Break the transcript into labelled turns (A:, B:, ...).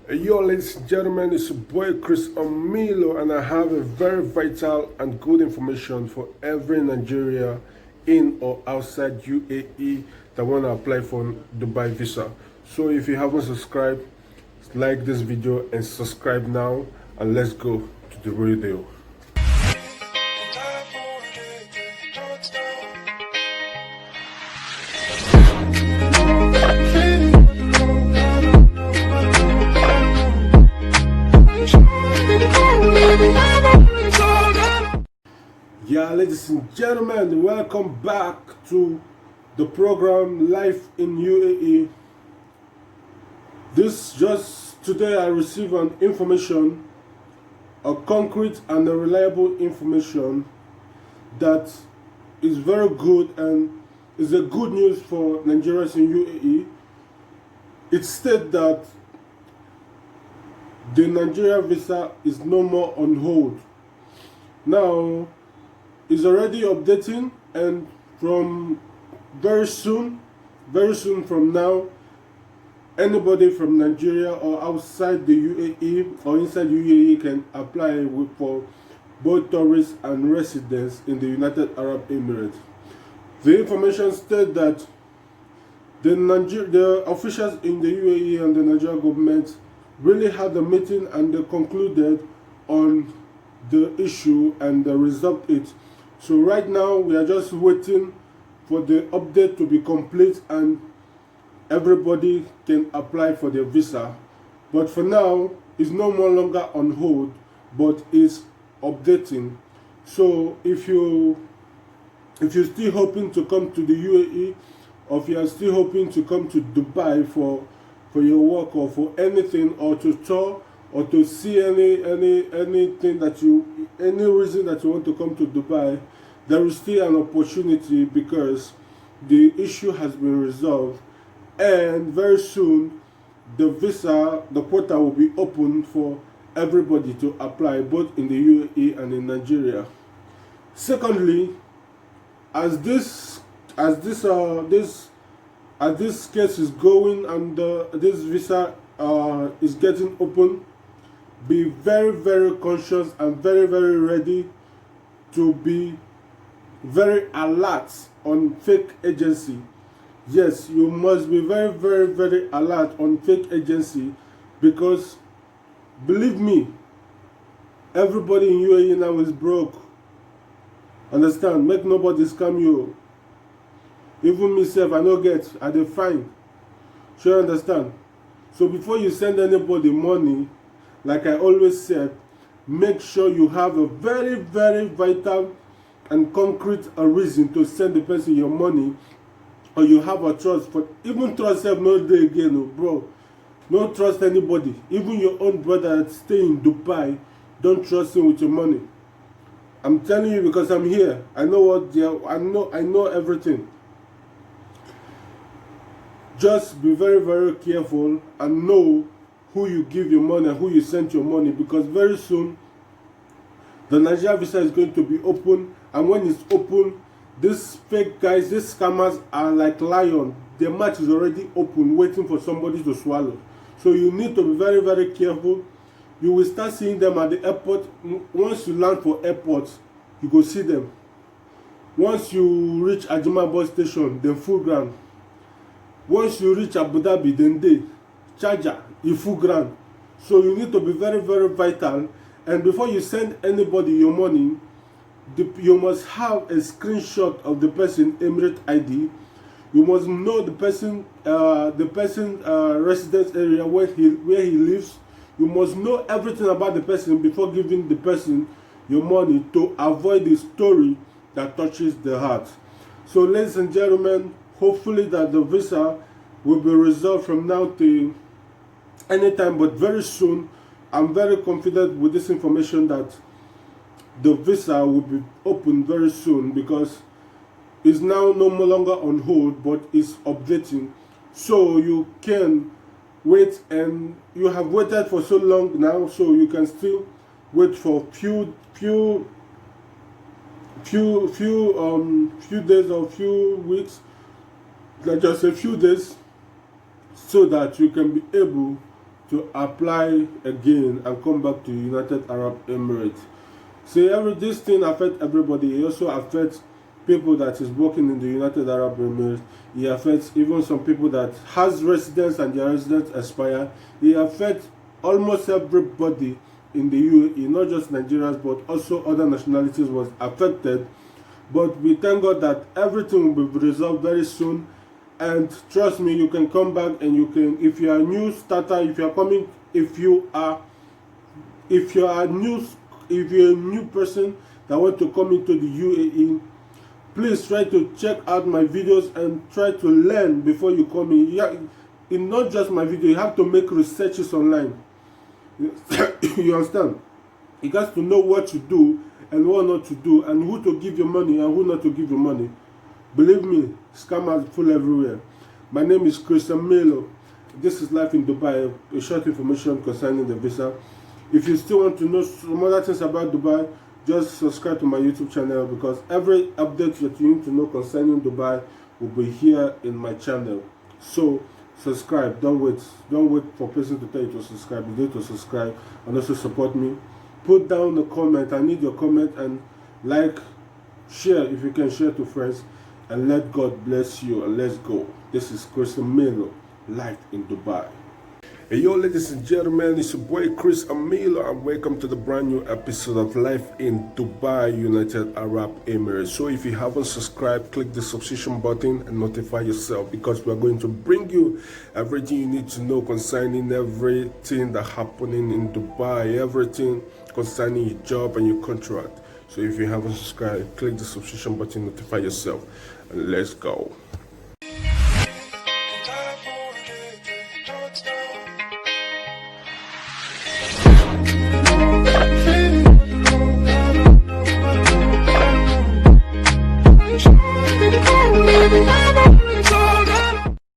A: Yo, ladies and gentlemen, it's your boy Chris Omilo, and I have a very vital and good information for every Nigeria in or outside UAE that want to apply for Dubai visa. So, if you haven't subscribed, like this video and subscribe now, and let's go to the real deal. Yeah, ladies and gentlemen, welcome back to the program Life in UAE. This just today I received an information, a concrete and a reliable information that is very good and is a good news for Nigerians in UAE. It states that the Nigeria visa is no more on hold. Now, it's already updating, and from very soon from now, anybody from Nigeria or outside the UAE or inside UAE can apply for both tourists and residents in the United Arab Emirates. The information states that the officials in the UAE and the Nigerian government really had a meeting, and they concluded on the issue and they resolved it. So right now we are just waiting for the update to be complete and everybody can apply for their visa. But for now, it's no more longer on hold, but it's updating. So if you're still hoping to come to the UAE, or if you are still hoping to come to Dubai for your work or for anything, or to tour, or to see anything that any reason that you want to come to Dubai, there is still an opportunity because the issue has been resolved, and very soon the portal will be open for everybody to apply, both in the UAE and in Nigeria. Secondly, as this case is going and this visa is getting open, be very conscious and very ready to be very alert on fake agency. Yes, you must be very alert on fake agency, because believe me, everybody in UAE now is broke. Understand? Make nobody scam you. Even myself, I no get, I dey fine. Sure, understand? So before you send anybody money, like I always said, make sure you have a very vital and concrete reason to send the person your money, or you have a trust. For even trust self no dey again, oh, bro. Don't trust anybody. Even your own brother that stay in Dubai, don't trust him with your money. I'm telling you because I'm here. I know what I know everything. Just be very careful and know who you give your money and who you send your money, because very soon the Nigeria visa is going to be open, and when it's open, these fake guys, these scammers are like lion. Their match is already open, waiting for somebody to swallow. So you need to be very careful. You will start seeing them at the airport. Once you land for airport, you go see them. Once you reach Ajima bus station, then full ground. Once you reach Abu Dhabi, then they charger in full ground. So you need to be very vital. And before you send anybody your money, you must have a screenshot of the person Emirate ID. You must know the person residence area where he lives. You must know everything about the person before giving the person your money, to avoid the story that touches the heart. So ladies and gentlemen, hopefully that the visa will be resolved from now to anytime, but very soon. I'm very confident with this information that the visa will be open very soon, because it's now no longer on hold, but it's updating. So you can wait, and you have waited for so long now, so you can still wait for few days or few weeks, like just a few days, so that you can be able to apply again and come back to United Arab Emirates. See, this thing affects everybody. It also affects people that is working in the United Arab Emirates. It affects even some people that has residence and their residence expire. It affects almost everybody in the UAE, not just Nigerians, but also other nationalities was affected. But we thank God that everything will be resolved very soon. And trust me, you can come back and you can, if you are a new starter, if you are coming, if you're a new person that want to come into the UAE, please try to check out my videos and try to learn before you come in. Yeah, it's not just my video, you have to make researches online. You understand? You got to know what to do and what not to do, and who to give your money and who not to give your money. Believe me, scammers full everywhere. My name is Christian Melo. This is Life in Dubai, a short information concerning the visa. If you still want to know some other things about Dubai, just subscribe to my YouTube channel, because every update that you need to know concerning Dubai will be here in my channel. So subscribe. Don't wait for person to tell you to subscribe. You need to subscribe and also support me. Put down a comment. I need your comment, and like, share if you can, share to friends, and let God bless you. And let's go. This is Christian Melo, Life in Dubai. Hey yo, ladies and gentlemen, it's your boy Chris Amilo, and welcome to the brand new episode of Life in Dubai, United Arab Emirates. So if you haven't subscribed, click the subscription button and notify yourself, because we are going to bring you everything you need to know concerning everything that's happening in Dubai, everything concerning your job and your contract. So if you haven't subscribed, click the subscription button, notify yourself, and let's go.
B: Baby,